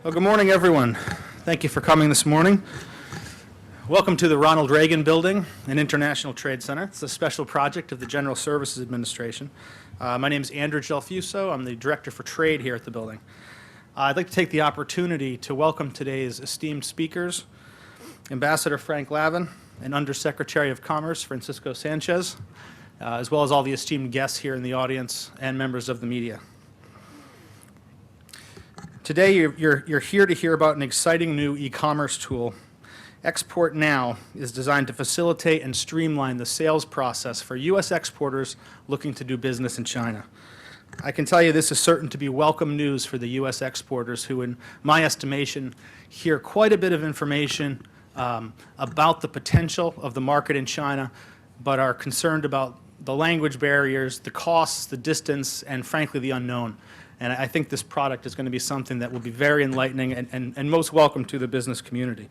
Well, good morning, everyone. Thank you for coming this morning. Welcome to the Ronald Reagan Building and International Trade Center. It's a special project of the General Services Administration. My name is Andrew Gelfuso. I'm the Director for Trade here at the building. I'd like to take the opportunity to welcome today's esteemed speakers, Ambassador Frank Lavin and Undersecretary of Commerce Francisco Sanchez, as well as all the esteemed guests here in the audience and members of the media. Today, you're here to hear about an exciting new e-commerce tool. Export Now is designed to facilitate and streamline the sales process for U.S. exporters looking to do business in China. I can tell you this is certain to be welcome news for the U.S. exporters who, in my estimation, hear quite a bit of information about the potential of the market in China, but are concerned about the language barriers, the costs, the distance, and frankly, the unknown. And I think this product is going to be something that will be very enlightening and most welcome to the business community.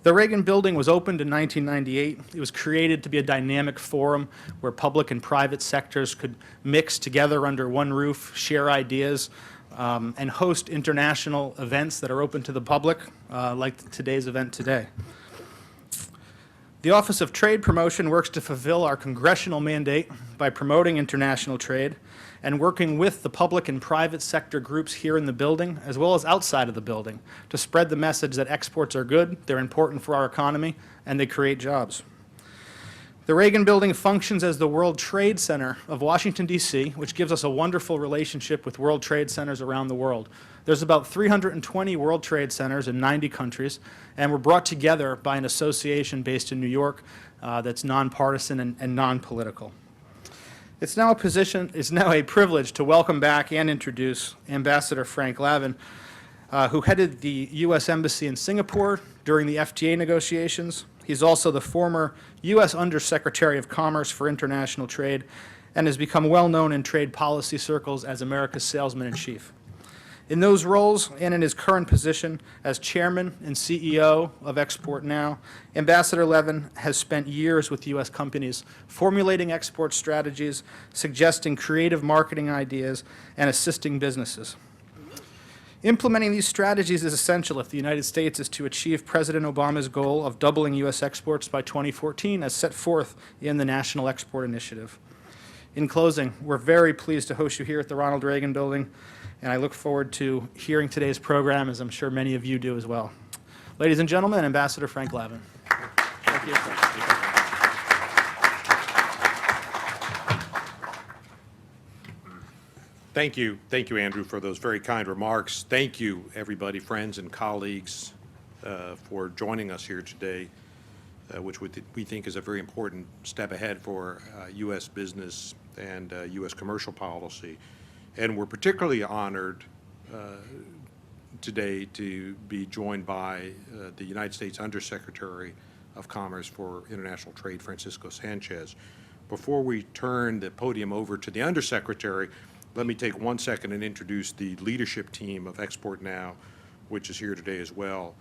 The Reagan Building was opened in 1998. It was created to be a dynamic forum where public and private sectors could mix together under one roof, share ideas, and host international events that are open to the public, like today's event today. The Office of Trade Promotion works to fulfill our congressional mandate by promoting international trade and working with the public and private sector groups here in the building, as well as outside of the building, to spread the message that exports are good, they're important for our economy, and they create jobs. The Reagan Building functions as the World Trade Center of Washington, D.C., which gives us a wonderful relationship with World Trade Centers around the world. There's about 320 World Trade Centers in 90 countries, and we're brought together by an association based in New York that's nonpartisan and non-political. It's now a privilege to welcome back and introduce Ambassador Frank Lavin, who headed the U.S. Embassy in Singapore during the FTA negotiations. He's also the former U.S. Undersecretary of Commerce for International Trade and has become well known in trade policy circles as America's Salesman-in-Chief. In those roles and in his current position as Chairman and CEO of Export Now, Ambassador Lavin has spent years with U.S. companies formulating export strategies, suggesting creative marketing ideas, and assisting businesses. Implementing these strategies is essential if the United States is to achieve President Obama's goal of doubling U.S. exports by 2014 as set forth in the National Export Initiative. In closing, we're very pleased to host you here at the Ronald Reagan Building, and I look forward to hearing today's program, as I'm sure many of you do as well. Ladies and gentlemen, Ambassador Frank Lavin. Thank you. Thank you, Andrew, for those very kind remarks. Thank you, everybody, friends and colleagues, for joining us here today, which we think is a very important step ahead for U.S. business and U.S. commercial policy. And we're particularly honored today to be joined by the United States Undersecretary of Commerce for International Trade, Francisco Sanchez. Before we turn the podium over to the Undersecretary, let me take 1 second and introduce the leadership team of Export Now, which is here today as well.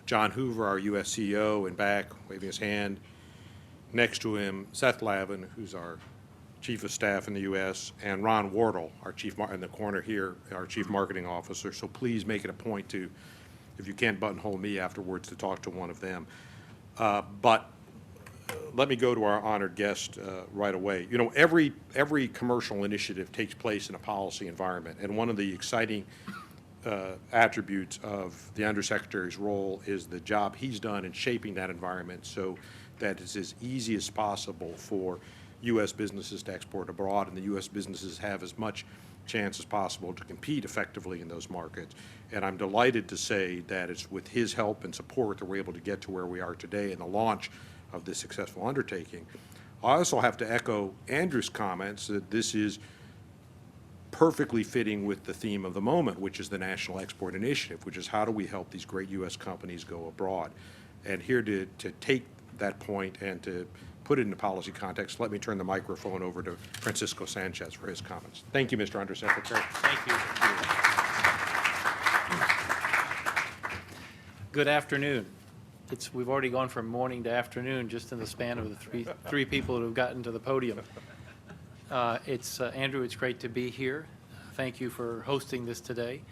John Hoover, our U.S. CEO, in back, waving his hand. Next to him, Seth Lavin, who's our Chief of Staff in the U.S., and Ron Wardle, our in the corner here, our Chief Marketing Officer. So please make it a point to, if you can't buttonhole me afterwards, to talk to one of them. But let me go to our honored guest right away. You know, every commercial initiative takes place in a policy environment, and one of the exciting attributes of the Undersecretary's role is the job he's done in shaping that environment so that it's as easy as possible for U.S. businesses to export abroad, and the U.S. businesses have as much chance as possible to compete effectively in those markets. And I'm delighted to say that it's with his help and support that we're able to get to where we are today in the launch of this successful undertaking. I also have to echo Andrew's comments that this is perfectly fitting with the theme of the moment, which is the National Export Initiative, which is how do we help these great U.S. companies go abroad. And here to take that point and to put it in a policy context, let me turn the microphone over to Francisco Sanchez for his comments. Thank you, Mr. Undersecretary. Thank you. Good afternoon. We've already gone from morning to afternoon just in the span of the three people who have gotten to the podium. Andrew, it's great to be here. Thank you for hosting this today.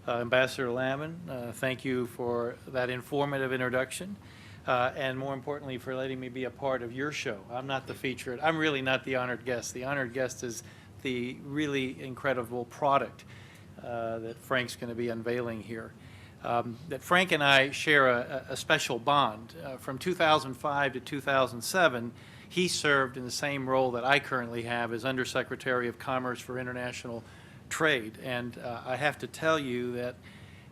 Ambassador Lavin, thank you for that informative introduction, and more importantly, for letting me be a part of your show. I'm not the featured, I'm really not the honored guest. The honored guest is the really incredible product that Frank's going to be unveiling here. That Frank and I share a special bond. From 2005 to 2007, he served in the same role that I currently have as Undersecretary of Commerce for International Trade. And I have to tell you that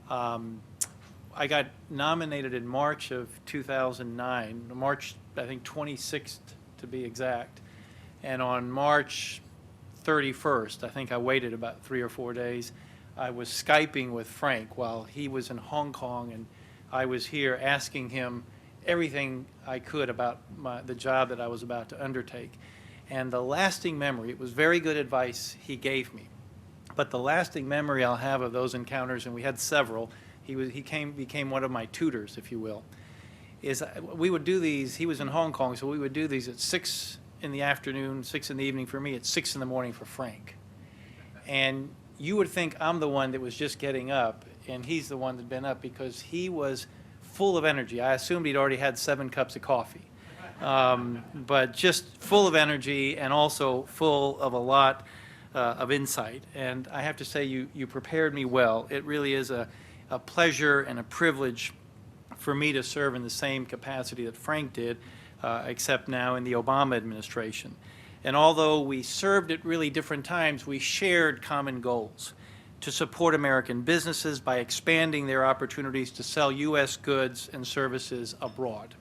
I got nominated in March of 2009, March, I think, 26th to be exact. And on March 31st, I think I waited about 3 or 4 days, I was Skyping with Frank while he was in Hong Kong, and I was here asking him everything I could about the job that I was about to undertake. And the lasting memory, it was very good advice he gave me, but the lasting memory I'll have of those encounters, and we had several, he became one of my tutors, if you will, is we would do these, he was in Hong Kong, so we would do these at 6 in the afternoon, 6 in the evening for me, at 6 in the morning for Frank. And you would think I'm the one that was just getting up, and he's the one that'd been up, because he was full of energy. I assumed he'd already had 7 cups of coffee, but just full of energy and also full of a lot of insight. And I have to say, you prepared me well. It really is a pleasure and a privilege for me to serve in the same capacity that Frank did, except now in the Obama administration. And although we served at really different times, we shared common goals to support American businesses by expanding their opportunities to sell U.S. goods and services abroad.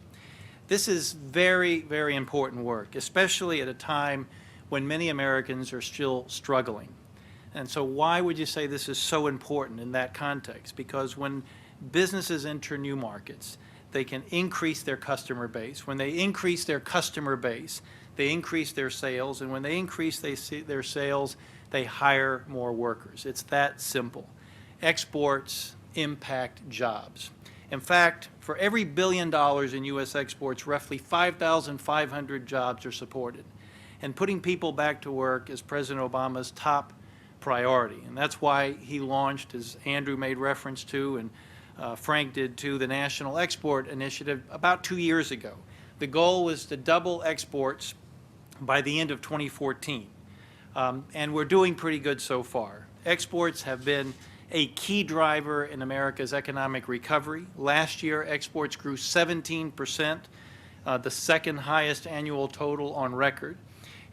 This is very, very important work, especially at a time when many Americans are still struggling. And so why would you say this is so important in that context? Because when businesses enter new markets, they can increase their customer base. When they increase their customer base, they increase their sales, and when they increase their sales, they hire more workers. It's that simple. Exports impact jobs. In fact, for every $1 billion in U.S. exports, roughly 5,500 jobs are supported. And putting people back to work is President Obama's top priority. And that's why he launched, as Andrew made reference to, and Frank did too, the National Export Initiative about 2 years ago. The goal was to double exports by the end of 2014. And we're doing pretty good so far. Exports have been a key driver in America's economic recovery. Last year, exports grew 17%, the second highest annual total on record.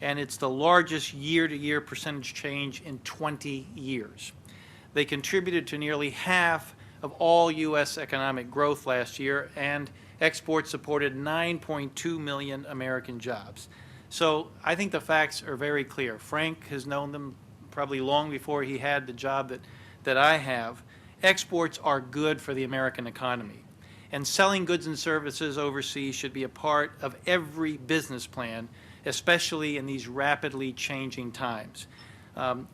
And it's the largest year-to-year percentage change in 20 years. They contributed to nearly half of all U.S. economic growth last year, and exports supported 9.2 million American jobs. So I think the facts are very clear. Frank has known them probably long before he had the job that I have. Exports are good for the American economy. And selling goods and services overseas should be a part of every business plan, especially in these rapidly changing times.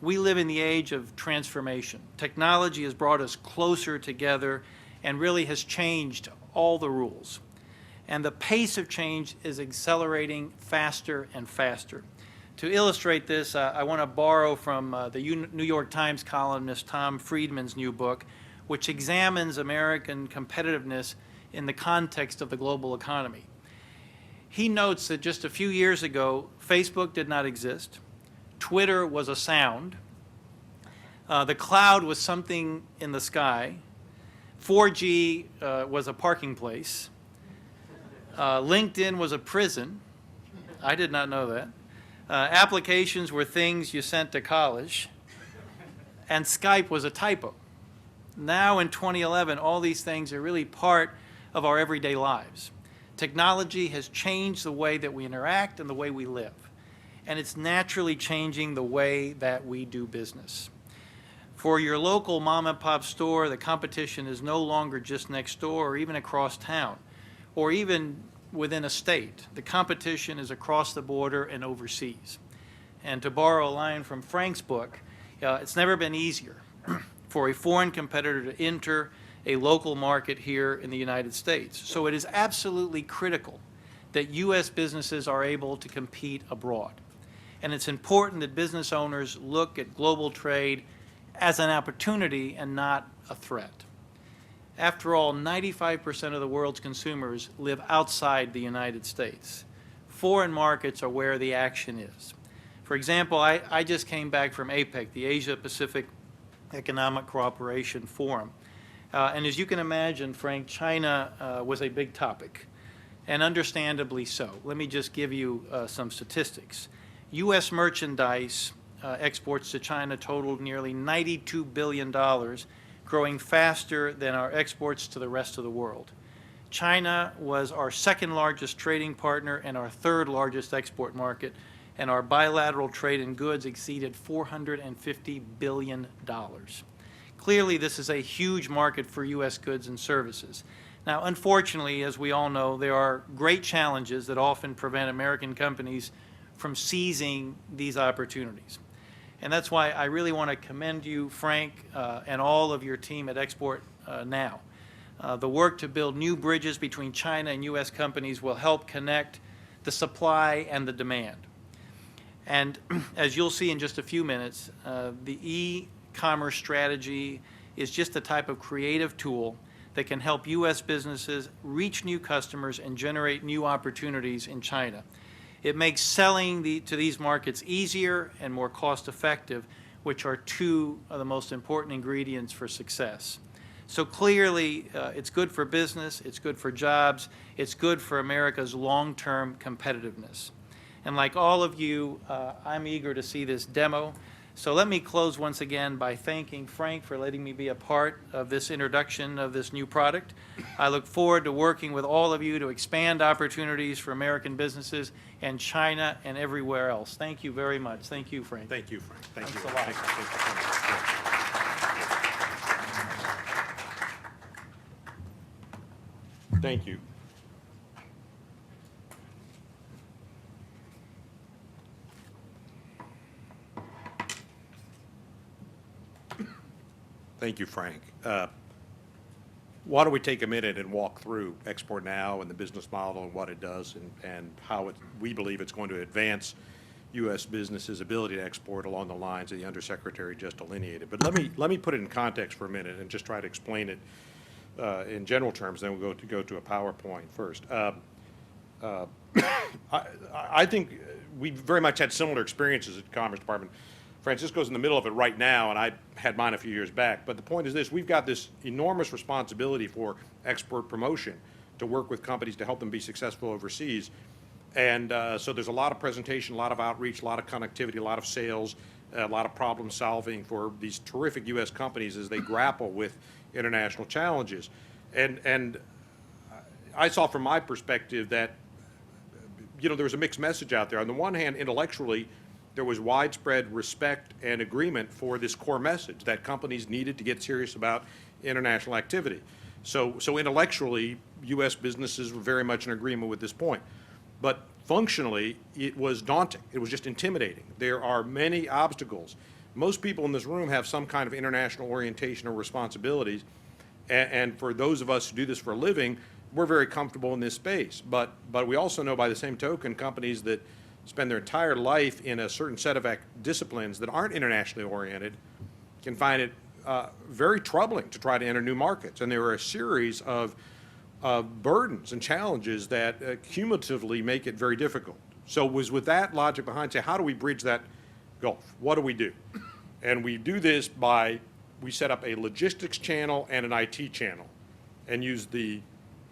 We live in the age of transformation. Technology has brought us closer together and really has changed all the rules. And the pace of change is accelerating faster and faster. To illustrate this, I want to borrow from the New York Times columnist Tom Friedman's new book, which examines American competitiveness in the context of the global economy. He notes that just a few years ago, Facebook did not exist. Twitter was a sound. The cloud was something in the sky. 4G was a parking place. LinkedIn was a prison. I did not know that. Applications were things you sent to college. And Skype was a typo. Now in 2011, all these things are really part of our everyday lives. Technology has changed the way that we interact and the way we live. And it's naturally changing the way that we do business. For your local mom and pop store, the competition is no longer just next door or even across town, or even within a state. The competition is across the border and overseas. And to borrow a line from Frank's book, it's never been easier for a foreign competitor to enter a local market here in the United States. So it is absolutely critical that U.S. businesses are able to compete abroad. And it's important that business owners look at global trade as an opportunity and not a threat. After all, 95% of the world's consumers live outside the United States. Foreign markets are where the action is. For example, I just came back from APEC, the Asia Pacific Economic Cooperation Forum. And as you can imagine, Frank, China was a big topic, and understandably so. Let me just give you some statistics. U.S. merchandise exports to China totaled nearly $92 billion, growing faster than our exports to the rest of the world. China was our second largest trading partner and our third largest export market, and our bilateral trade in goods exceeded $450 billion. Clearly, this is a huge market for U.S. goods and services. Now, unfortunately, as we all know, there are great challenges that often prevent American companies from seizing these opportunities. And that's why I really want to commend you, Frank, and all of your team at Export Now. The work to build new bridges between China and U.S. companies will help connect the supply and the demand. And as you'll see in just a few minutes, the e-commerce strategy is just the type of creative tool that can help U.S. businesses reach new customers and generate new opportunities in China. It makes selling to these markets easier and more cost-effective, which are two of the most important ingredients for success. So clearly, it's good for business, it's good for jobs, it's good for America's long-term competitiveness. And like all of you, I'm eager to see this demo. So let me close once again by thanking Frank for letting me be a part of this introduction of this new product. I look forward to working with all of you to expand opportunities for American businesses in China and everywhere else. Thank you very much. Thank you, Frank. Thank you, Frank. Thank you. Thanks a lot. Thank you. Thank you, Frank. Why don't we take a minute and walk through Export Now and the business model and what it does and how we believe it's going to advance U.S. businesses' ability to export along the lines that the Undersecretary just delineated. But let me put it in context for a minute and just try to explain it in general terms, then we'll go to a PowerPoint first. I think we very much had similar experiences at the Commerce Department. Francisco's in the middle of it right now, and I had mine a few years back. But the point is this: we've got this enormous responsibility for export promotion to work with companies to help them be successful overseas. And so there's a lot of presentation, a lot of outreach, a lot of connectivity, a lot of sales, a lot of problem solving for these terrific U.S. companies as they grapple with international challenges. And I saw from my perspective that, there was a mixed message out there. On the one hand, intellectually, there was widespread respect and agreement for this core message that companies needed to get serious about international activity. So intellectually, U.S. businesses were very much in agreement with this point. But functionally, it was daunting. It was just intimidating. There are many obstacles. Most people in this room have some kind of international orientation or responsibilities. And for those of us who do this for a living, we're very comfortable in this space. But we also know, by the same token, companies that spend their entire life in a certain set of disciplines that aren't internationally oriented can find it very troubling to try to enter new markets. And there are a series of burdens and challenges that cumulatively make it very difficult. So it was with that logic behind, say, how do we bridge that gulf? What do we do? And we do this by, we set up a logistics channel and an IT channel and use the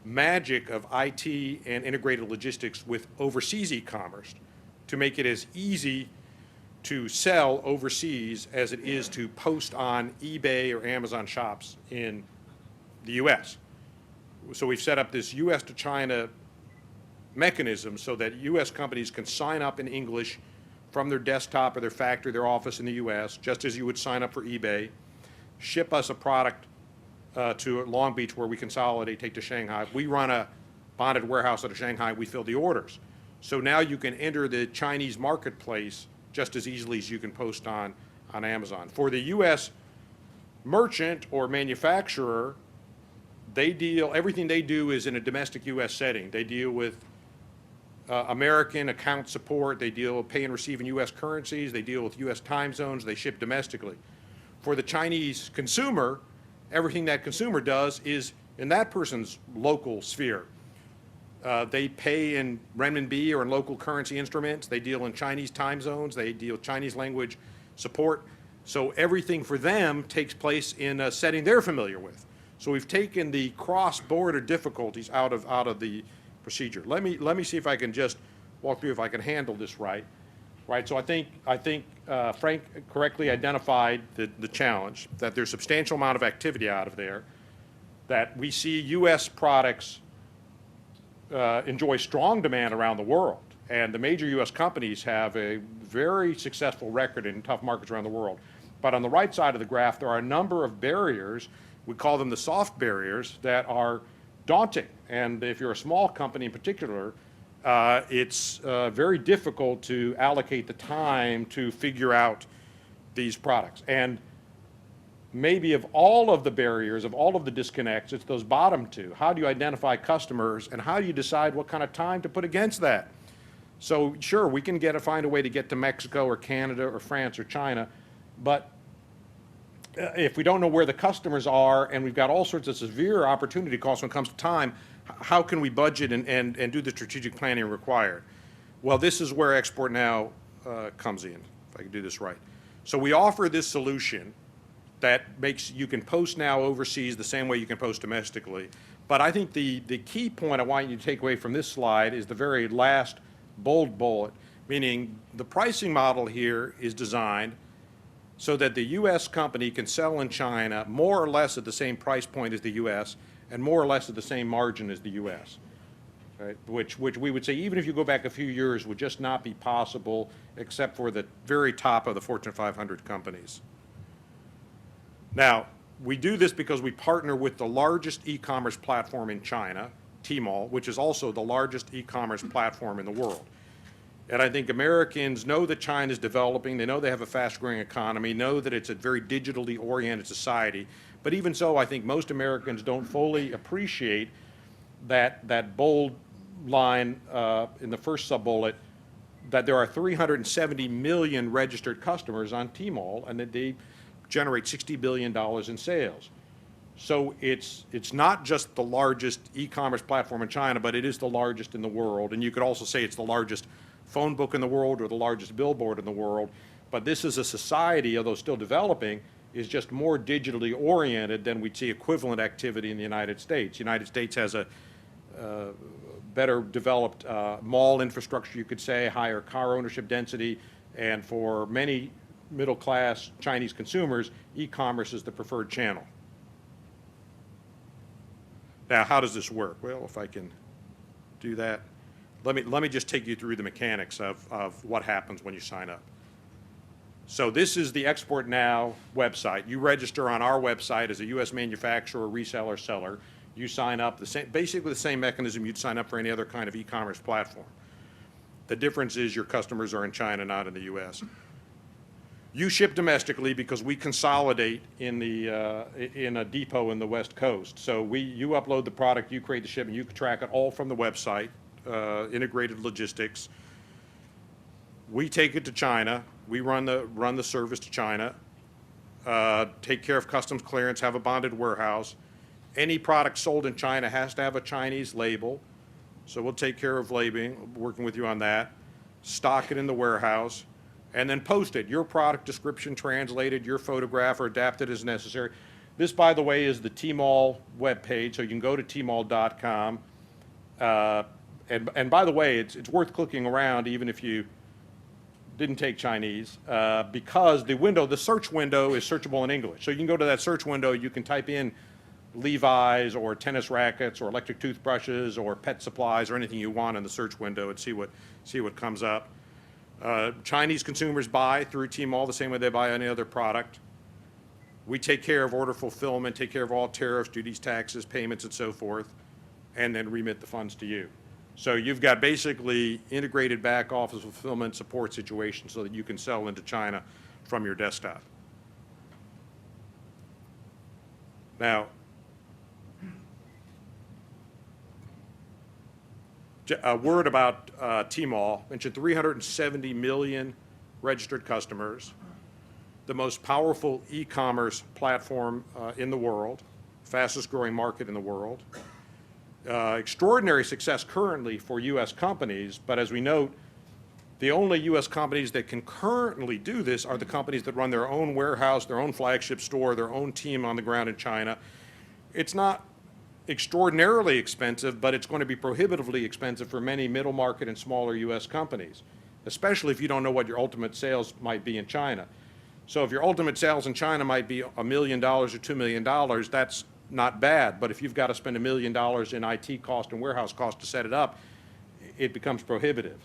magic of IT and integrated logistics with overseas e-commerce to make it as easy to sell overseas as it is to post on eBay or Amazon shops in the U.S. So we've set up this U.S. to China mechanism so that U.S. companies can sign up in English from their desktop or their factory, their office in the U.S., just as you would sign up for eBay, ship us a product to Long Beach where we consolidate, take to Shanghai. We run a bonded warehouse out of Shanghai, we fill the orders. So now you can enter the Chinese marketplace just as easily as you can post on Amazon. For the U.S. merchant or manufacturer, everything they do is in a domestic U.S. setting. They deal with American account support, they deal with pay and receive in U.S. currencies, they deal with U.S. time zones, they ship domestically. For the Chinese consumer, everything that consumer does is in that person's local sphere. They pay in renminbi or in local currency instruments. They deal in Chinese time zones. They deal Chinese language support. So everything for them takes place in a setting they're familiar with. So we've taken the cross-border difficulties out of the procedure. Let me see if I can just walk through if I can handle this right. Right. So I think Frank correctly identified the challenge, that there's substantial amount of activity out of there, that we see U.S. products enjoy strong demand around the world, and the major U.S. companies have a very successful record in tough markets around the world. But on the right side of the graph, there are a number of barriers, we call them the soft barriers, that are daunting. And if you're a small company in particular, it's very difficult to allocate the time to figure out these products. And maybe of all of the barriers, of all of the disconnects, it's those bottom two. How do you identify customers, and how do you decide what kind of time to put against that? So sure, we can find a way to get to Mexico or Canada or France or China, but if we don't know where the customers are, and we've got all sorts of severe opportunity costs when it comes to time, how can we budget and do the strategic planning required? Well, this is where Export Now comes in, if I can do this right. So we offer this solution that makes you can post now overseas the same way you can post domestically. But I think the key point I want you to take away from this slide is the very last bold bullet, meaning the pricing model here is designed so that the U.S. company can sell in China more or less at the same price point as the U.S. and more or less at the same margin as the U.S., right? Which we would say, even if you go back a few years, would just not be possible except for the very top of the Fortune 500 companies. Now, we do this because we partner with the largest e-commerce platform in China, Tmall, which is also the largest e-commerce platform in the world. And I think Americans know that China is developing. They know they have a fast-growing economy, know that it's a very digitally oriented society. But even so, I think most Americans don't fully appreciate that bold line in the first sub-bullet, that there are 370 million registered customers on Tmall, and that they generate $60 billion in sales. So it's not just the largest e-commerce platform in China, but it is the largest in the world. And you could also say it's the largest phone book in the world or the largest billboard in the world. But this is a society, although still developing, is just more digitally oriented than we'd see equivalent activity in the United States. The United States has a better developed mall infrastructure, you could say, higher car ownership density, and for many middle-class Chinese consumers, e-commerce is the preferred channel. Now, how does this work? Well, if I can do that, let me just take you through the mechanics of what happens when you sign up. So this is the Export Now website. You register on our website as a U.S. manufacturer, reseller, seller. You sign up, basically the same mechanism you'd sign up for any other kind of e-commerce platform. The difference is your customers are in China, not in the U.S. You ship domestically because we consolidate in a depot in the West Coast. So you upload the product, you create the shipment, you can track it all from the website, integrated logistics. We take it to China. We run the service to China, take care of customs clearance, have a bonded warehouse. Any product sold in China has to have a Chinese label, so we'll take care of labeling, working with you on that, stock it in the warehouse, and then post it. Your product description translated, your photograph, or adapted as necessary. This, by the way, is the Tmall webpage, so you can go to tmall.com. And by the way, it's worth clicking around even if you didn't take Chinese, because the search window is searchable in English. So you can go to that search window, you can type in Levi's or tennis rackets or electric toothbrushes or pet supplies or anything you want in the search window and see what comes up. Chinese consumers buy through Tmall the same way they buy any other product. We take care of order fulfillment, take care of all tariffs, duties, taxes, payments, and so forth, and then remit the funds to you. So you've got basically integrated back office fulfillment support situation so that you can sell into China from your desktop. Now, a word about Tmall. Mentioned 370 million registered customers. the most powerful e-commerce platform in the world, fastest growing market in the world. Extraordinary success currently for U.S. companies, but as we note, the only U.S. companies that can currently do this are the companies that run their own warehouse, their own flagship store, their own team on the ground in China. It's not extraordinarily expensive, but it's going to be prohibitively expensive for many middle market and smaller U.S. companies, especially if you don't know what your ultimate sales might be in China. So if your ultimate sales in China might be $1 million or $2 million, that's not bad. But if you've got to spend $1 million in IT cost and warehouse cost to set it up, it becomes prohibitive.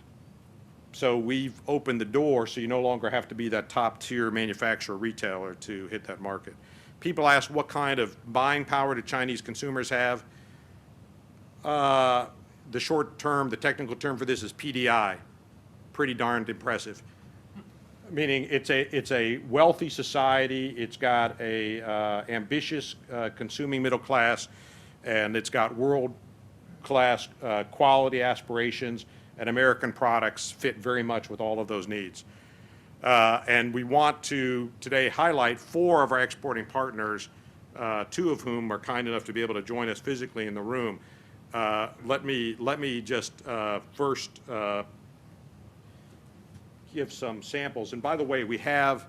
So we've opened the door so you no longer have to be that top tier manufacturer retailer to hit that market. People ask what kind of buying power do Chinese consumers have? The short term, the technical term for this is PDI, pretty darned impressive. Meaning it's a wealthy society, it's got a ambitious consuming middle class, and it's got world-class quality aspirations, and American products fit very much with all of those needs. And we want to today highlight 4 of our exporting partners, 2 of whom are kind enough to be able to join us physically in the room. Let me just first give some samples. And by the way, we have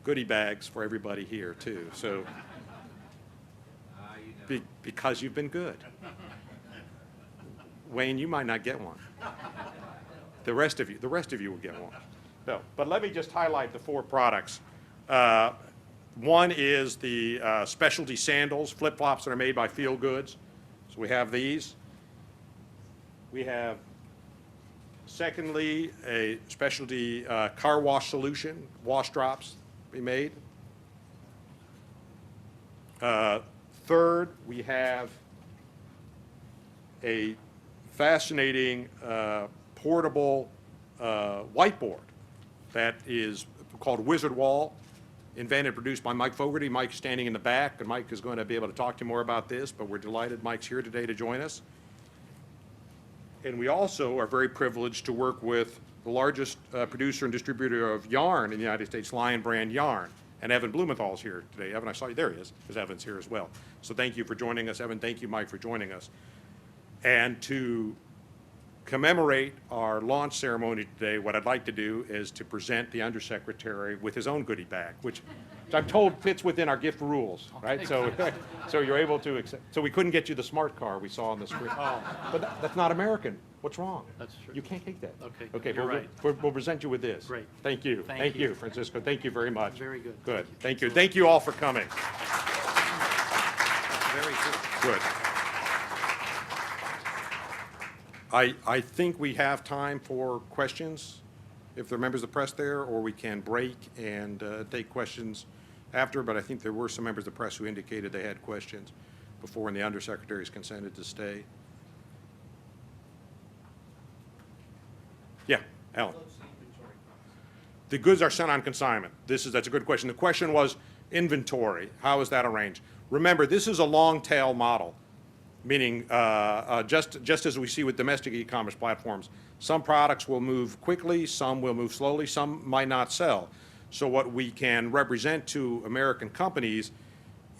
goodie bags for everybody here too. So because you've been good. Wayne, you might not get one. The rest of you will get one. No, but let me just highlight the 4 products. One is the specialty sandals, flip-flops that are made by Feel Goods. So we have these. We have, secondly, a specialty car wash solution, wash drops we made. Third, we have a fascinating portable whiteboard that is called Wizard Wall, invented, produced by Mike Fogarty. Mike's standing in the back, and Mike is going to be able to talk to you more about this, but we're delighted Mike's here today to join us. And we also are very privileged to work with the largest producer and distributor of yarn in the United States, Lion Brand Yarn. And Evan Blumenthal's here today. Evan, I saw you. There he is, because Evan's here as well. So thank you for joining us, Evan. Thank you, Mike, for joining us. And to commemorate our launch ceremony today, what I'd like to do is to present the Undersecretary with his own goodie bag, which I'm told fits within our gift rules, right? So you're able to accept. So we couldn't get you the smart car we saw on the screen. Oh, But that's not American. What's wrong? that's true. You can't take that. Okay, Okay, you're right. we'll present you with this. Great. Thank you. Thank Thank you. you, Francisco. Thank you very much. Very good. Good. Thank you. Thank you all for coming. Very good. Good. I think we have time for questions, if there are members of the press there, or we can break and take questions after, but I think there were some members of the press who indicated they had questions before, and the Undersecretary's consented to stay. Yeah, Alan. The goods are sent on consignment. That's a good question. The question was inventory. How is that arranged? Remember, this is a long tail model, meaning just as we see with domestic e-commerce platforms, some products will move quickly, some will move slowly, some might not sell. So what we can represent to American companies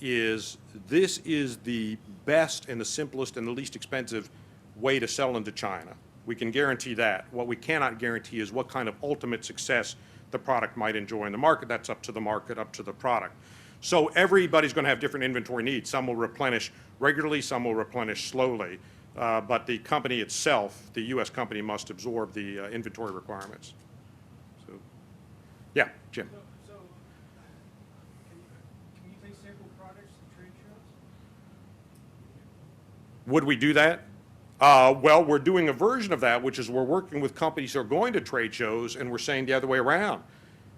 is this is the best and the simplest and the least expensive way to sell into China. We can guarantee that. What we cannot guarantee is what kind of ultimate success the product might enjoy in the market. That's up to the market, up to the product. So everybody's going to have different inventory needs. Some will replenish regularly, some will replenish slowly. But the company itself, the U.S. company, must absorb the inventory requirements. So, yeah, Jim. So can you take sample products to trade shows? Would we do that? Well, we're doing a version of that, which is we're working with companies who are going to trade shows, and we're saying the other way around.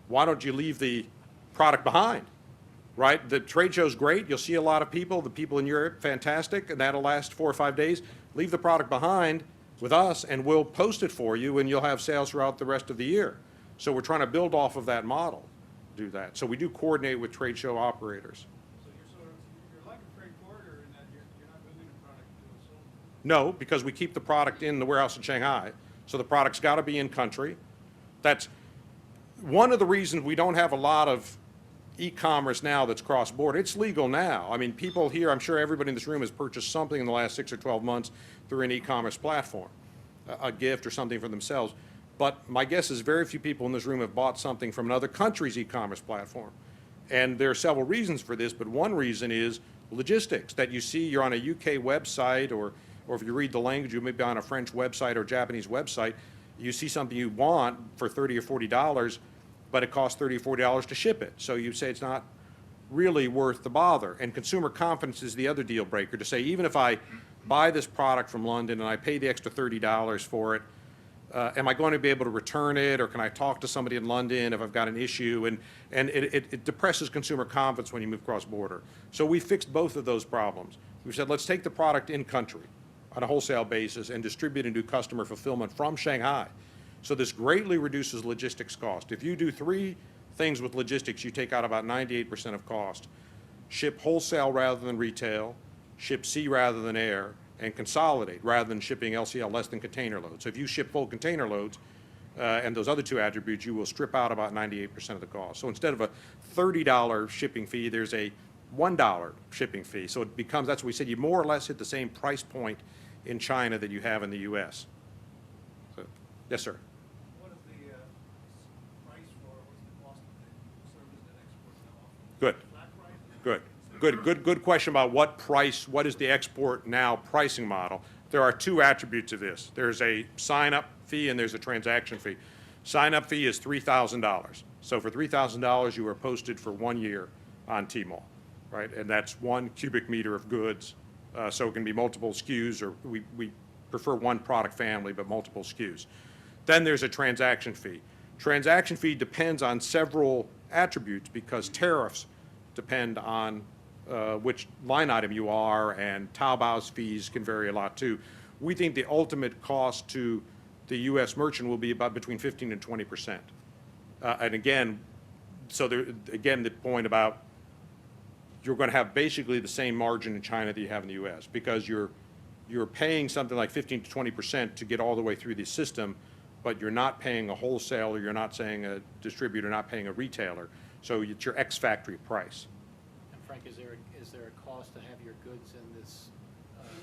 Why don't you leave the product behind? Right? The trade show's great. You'll see a lot of people. The people in Europe, fantastic, and that'll last 4 or 5 days. Leave the product behind with us, and we'll post it for you, and you'll have sales throughout the rest of the year. So we're trying to build off of that model, do that. So we do coordinate with trade show operators. So you're like a freight forwarder in that you're not moving the product to a sold. No, because we keep the product in the warehouse in Shanghai. So the product's got to be in country. That's one of the reasons we don't have a lot of e-commerce now that's cross-border, it's legal now. I mean, people here, I'm sure everybody in this room has purchased something in the last 6 or 12 months through an e-commerce platform, a gift or something for themselves. But my guess is very few people in this room have bought something from another country's e-commerce platform. And there are several reasons for this, but one reason is logistics, that you see you're on a UK website, or if you read the language, you may be on a French website or Japanese website, you see something you want for $30 or $40, but it costs $30 or $40 to ship it. So you say it's not really worth the bother. And consumer confidence is the other deal breaker, to say even if I buy this product from London and I pay the extra $30 for it, am I going to be able to return it, or can I talk to somebody in London if I've got an issue? And it depresses consumer confidence when you move cross-border. So we fixed both of those problems. We said, let's take the product in-country on a wholesale basis and distribute and do customer fulfillment from Shanghai. So this greatly reduces logistics cost. If you do 3 things with logistics, you take out about 98% of cost. Ship wholesale rather than retail, ship sea rather than air, and consolidate rather than shipping LCL, less than container loads. So if you ship full container loads and those other 2 attributes, you will strip out about 98% of the cost. So instead of a $30 shipping fee, there's a $1 shipping fee. So it becomes, that's what we said, you more or less hit the same price point in China that you have in the U.S. So, yes, sir. What is the price for, what's the cost of the service that exports now offer? Good. Flat price? Good question about what price, what is the export now pricing model. There are 2 attributes of this. There's a sign-up fee and there's a transaction fee. Sign-up fee is $3,000. So for $3,000, you are posted for 1 year on Tmall, right? And that's 1 cubic meter of goods. So it can be multiple SKUs, or we prefer 1 product family, but multiple SKUs. Then there's a transaction fee. Transaction fee depends on several attributes because tariffs depend on which line item you are, and Taobao's fees can vary a lot too. We think the ultimate cost to the U.S. merchant will be about between 15 and 20%. And again, so there, again, the point about you're going to have basically the same margin in China that you have in the U.S. because you're paying something like 15 to 20% to get all the way through the system, but you're not paying a wholesaler, you're not saying a distributor, not paying a retailer. So it's your ex-factory price. And Frank, is there a cost to have your goods in this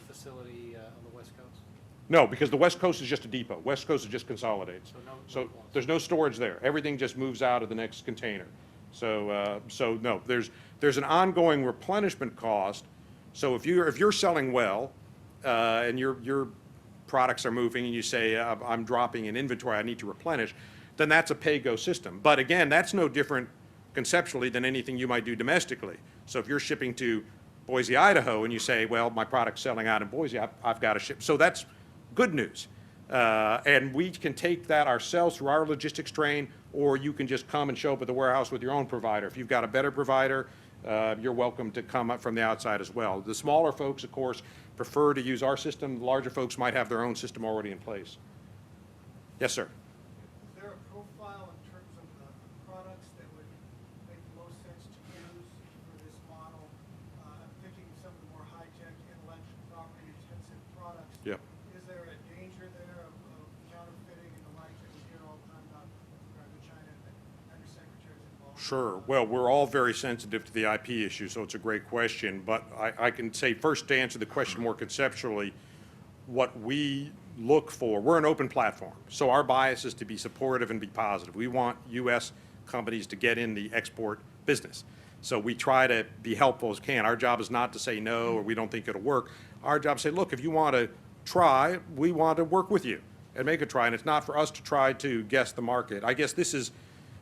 facility on the West Coast? No, because the West Coast is just a depot. West Coast is just consolidates. So no So cost. there's no storage there. Everything just moves out of the next container. So no, there's an ongoing replenishment cost. So if you're selling well, and your products are moving, and you say I'm dropping in inventory, I need to replenish, then that's a pay-go system. But again, that's no different conceptually than anything you might do domestically. So if you're shipping to Boise, Idaho, and you say, well, my product's selling out in Boise, I've got to ship. So that's good news. And we can take that ourselves through our logistics train, or you can just come and show up at the warehouse with your own provider. If you've got a better provider, you're welcome to come up from the outside as well. The smaller folks, of course, prefer to use our system. The larger folks might have their own system already in place. Yes, sir. Is there a profile in terms of the products that would make the most sense to use for this model? I'm thinking some of the more high-tech, intellectual property intensive products. Yep. Is there a danger there of counterfeiting and the like that we hear all the time about the China undersecretaries involved? Sure. Well, we're all very sensitive to the IP issue, so it's a great question. But I can say first, to answer the question more conceptually, what we look for, we're an open platform, so our bias is to be supportive and be positive. We want U.S. companies to get in the export business. So we try to be helpful as we can. Our job is not to say no or we don't think it'll work. Our job is to say, look, if you want to try, we want to work with you and make a try. And it's not for us to try to guess the market. I guess this is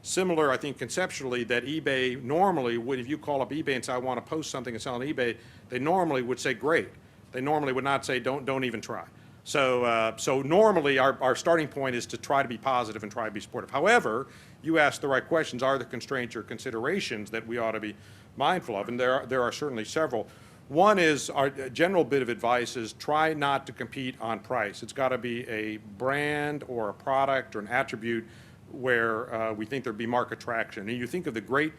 similar, I think, conceptually, that eBay normally would, if you call up eBay and say, I want to post something and sell on eBay, they normally would say, great. They normally would not say, don't even try. So normally our starting point is to try to be positive and try to be supportive. However, you ask the right questions. Are there constraints or considerations that we ought to be mindful of? And there are certainly several. One is, our general bit of advice is try not to compete on price. It's got to be a brand or a product or an attribute where we think there'd be market traction. And you think of the great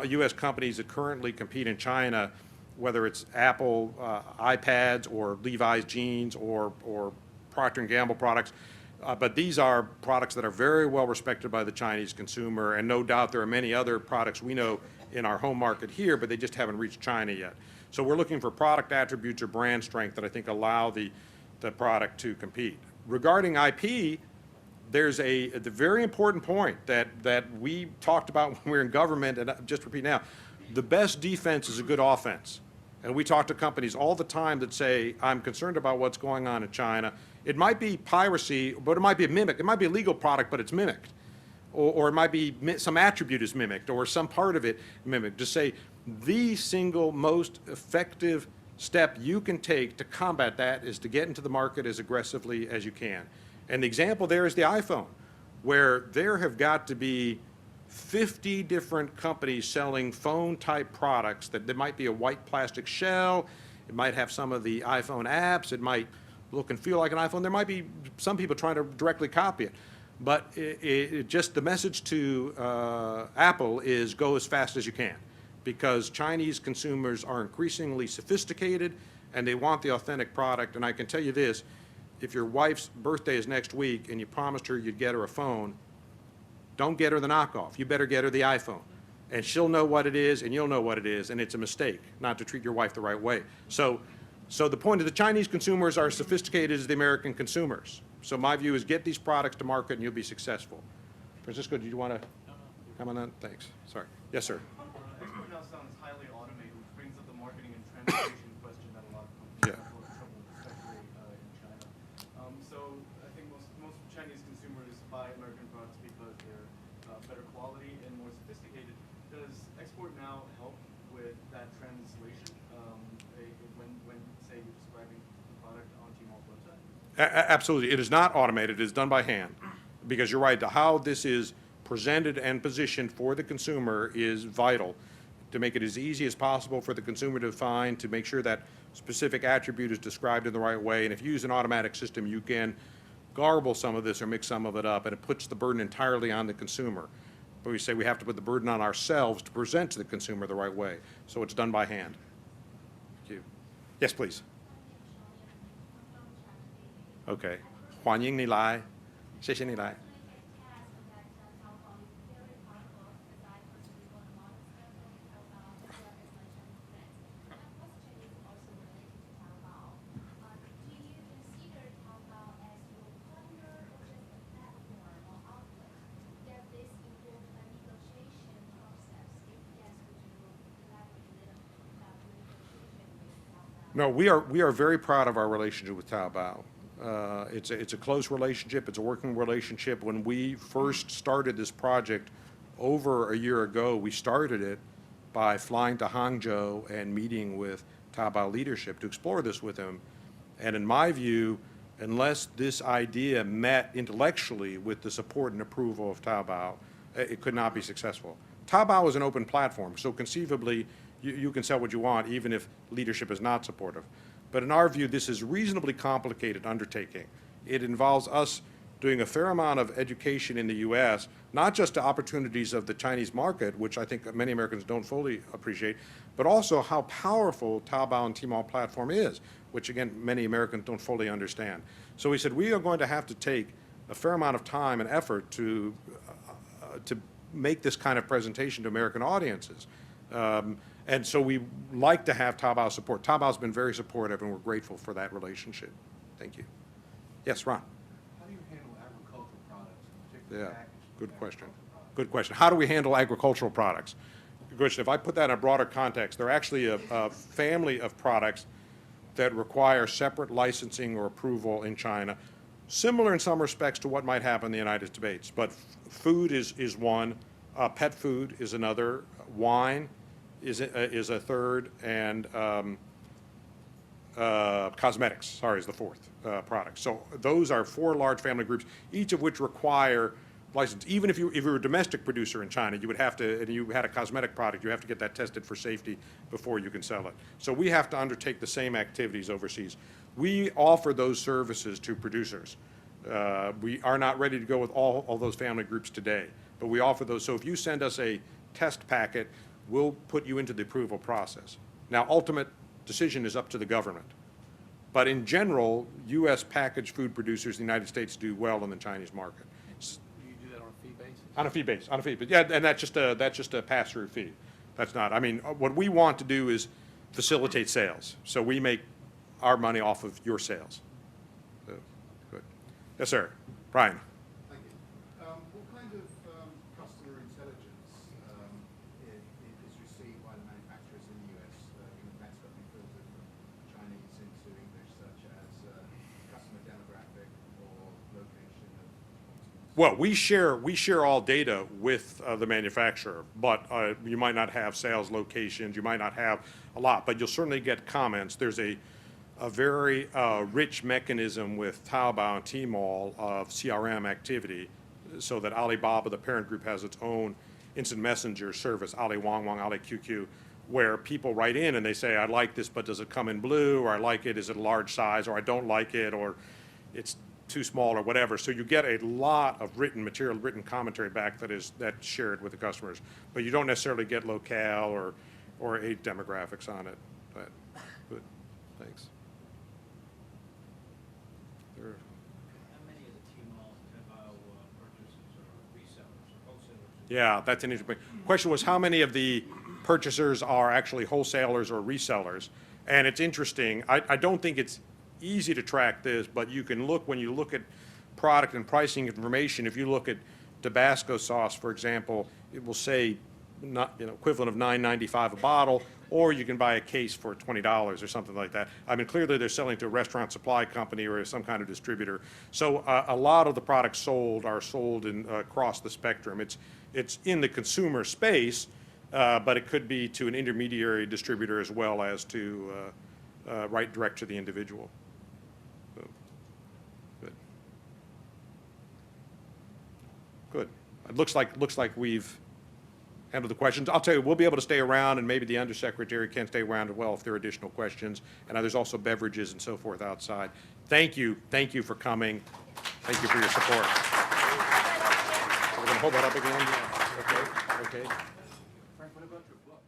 U.S. companies that currently compete in China, whether it's Apple iPads or Levi's jeans or Procter & Gamble products, But these are products that are very well respected by the Chinese consumer, and no doubt there are many other products we know in our home market here, but they just haven't reached China yet. So we're looking for product attributes or brand strength that I think allow the product to compete. Regarding IP, there's the very important point that we talked about when we were in government, and I'll just repeat now, the best defense is a good offense. And we talk to companies all the time that say, I'm concerned about what's going on in China. It might be piracy, but it might be a mimic. It might be a legal product, but it's mimicked. Or it might be some attribute is mimicked, or some part of it mimicked. To say the single most effective step you can take to combat that is to get into the market as aggressively as you can. And the example there is the iPhone, where there have got to be 50 different companies selling phone-type products that there might be a white plastic shell, it might have some of the iPhone apps, it might look and feel like an iPhone. There might be some people trying to directly copy it. But just the message to Apple is go as fast as you can, because Chinese consumers are increasingly sophisticated and they want the authentic product. And I can tell you this, if your wife's birthday is next week and you promised her you'd get her a phone, don't get her the knockoff. You better get her the iPhone. And she'll know what it is and you'll know what it is, and it's a mistake not to treat your wife the right way. So the point is the Chinese consumers are as sophisticated as the American consumers. So my view is get these products to market and you'll be successful. Francisco, do you want to comment on that? Thanks. Sorry. Yes, sir. Export now sounds highly automated, which brings up the marketing and transportation question that a lot of companies have trouble, especially in China. So I think most Chinese consumers buy American products because they're better quality and more sophisticated. Does export now help with that translation when say you're describing the product on Tmall's website? Absolutely. It is not automated. It is done by hand. Because you're right, how this is presented and positioned for the consumer is vital to make it as easy as possible for the consumer to find, to make sure that specific attribute is described in the right way. And if you use an automatic system, you can garble some of this or mix some of it up, and it puts the burden entirely on the consumer. But we say we have to put the burden on ourselves to present to the consumer the right way. So it's done by hand. Thank you. Yes, please. Okay. 欢迎你来，谢谢你来。No, we are very proud of our relationship with Taobao. It's a close relationship. It's a working relationship. When we first started this project over a year ago, we started it by flying to Hangzhou and meeting with Taobao leadership to explore this with them. And in my view, unless this idea met intellectually with the support and approval of Taobao, it could not be successful. Taobao is an open platform, so conceivably you can sell what you want even if leadership is not supportive. But in our view, this is a reasonably complicated undertaking. It involves us doing a fair amount of education in the U.S., not just the opportunities of the Chinese market, which I think many Americans don't fully appreciate, but also how powerful Taobao and Tmall platform is, which again, many Americans don't fully understand. So we said we are going to have to take a fair amount of time and effort to make this kind of presentation to American audiences. And so we like to have Taobao support. Taobao's been very supportive, and we're grateful for that relationship. Thank you. Yes, Ron. How do you handle agricultural products, particularly packaged? Good question. Good question. How do we handle agricultural products? Good question. If I put that in a broader context, there are actually a family of products that require separate licensing or approval in China, similar in some respects to what might happen in the United States. But food is one, pet food is another, wine is a third, and cosmetics, sorry, is the fourth product. So those are four large family groups, each of which require license. Even if you're a domestic producer in China, you would have to, and you had a cosmetic product, you have to get that tested for safety before you can sell it. So we have to undertake the same activities overseas. We offer those services to producers. We are not ready to go with all those family groups today, but we offer those. So if you send us a test packet, we'll put you into the approval process. Now, ultimate decision is up to the government. But in general, U.S. packaged food producers in the United States do well in the Chinese market. You do that on a fee basis? On a fee, but yeah, and that's just a pass-through fee. That's not, I mean, what we want to do is facilitate sales. So we make our money off of your sales. So, good. Yes, sir. Brian. Thank you. What kind of customer intelligence is received by the manufacturers in the US, given that's got to be filtered from Chinese into English, such as customer demographic or location of? Well, we share all data with the manufacturer, but you might not have sales locations, you might not have a lot, but you'll certainly get comments. There's a very rich mechanism with Taobao and Tmall of CRM activity, so that Alibaba, the parent group, has its own instant messenger service, Ali Wang Wang, Ali QQ, where people write in and they say, I like this, but does it come in blue, or I like it, is it a large size, or I don't like it, or it's too small, or whatever. So you get a lot of written material, written commentary back that's shared with the customers, but you don't necessarily get locale or age demographics on it. But good, thanks. How many of the Tmall Taobao purchases are resellers or wholesalers? Yeah, that's an interesting point. Question was, how many of the purchasers are actually wholesalers or resellers? And it's interesting. I don't think it's easy to track this, but you can look, when you look at product and pricing information, if you look at Tabasco sauce, for example, it will say equivalent of $9.95 a bottle, or you can buy a case for $20 or something like that. I mean, clearly they're selling to a restaurant supply company or some kind of distributor. So a lot of the products sold are sold across the spectrum. It's in the consumer space, but it could be to an intermediary distributor as well as to right direct to the individual. So, good. Good. It looks like we've handled the questions. I'll tell you, we'll be able to stay around, and maybe the undersecretary can stay around as well if there are additional questions. And there's also beverages and so forth outside. Thank you for coming. Thank you for your support. We're going to hold that up again. Okay. Frank, what about your book?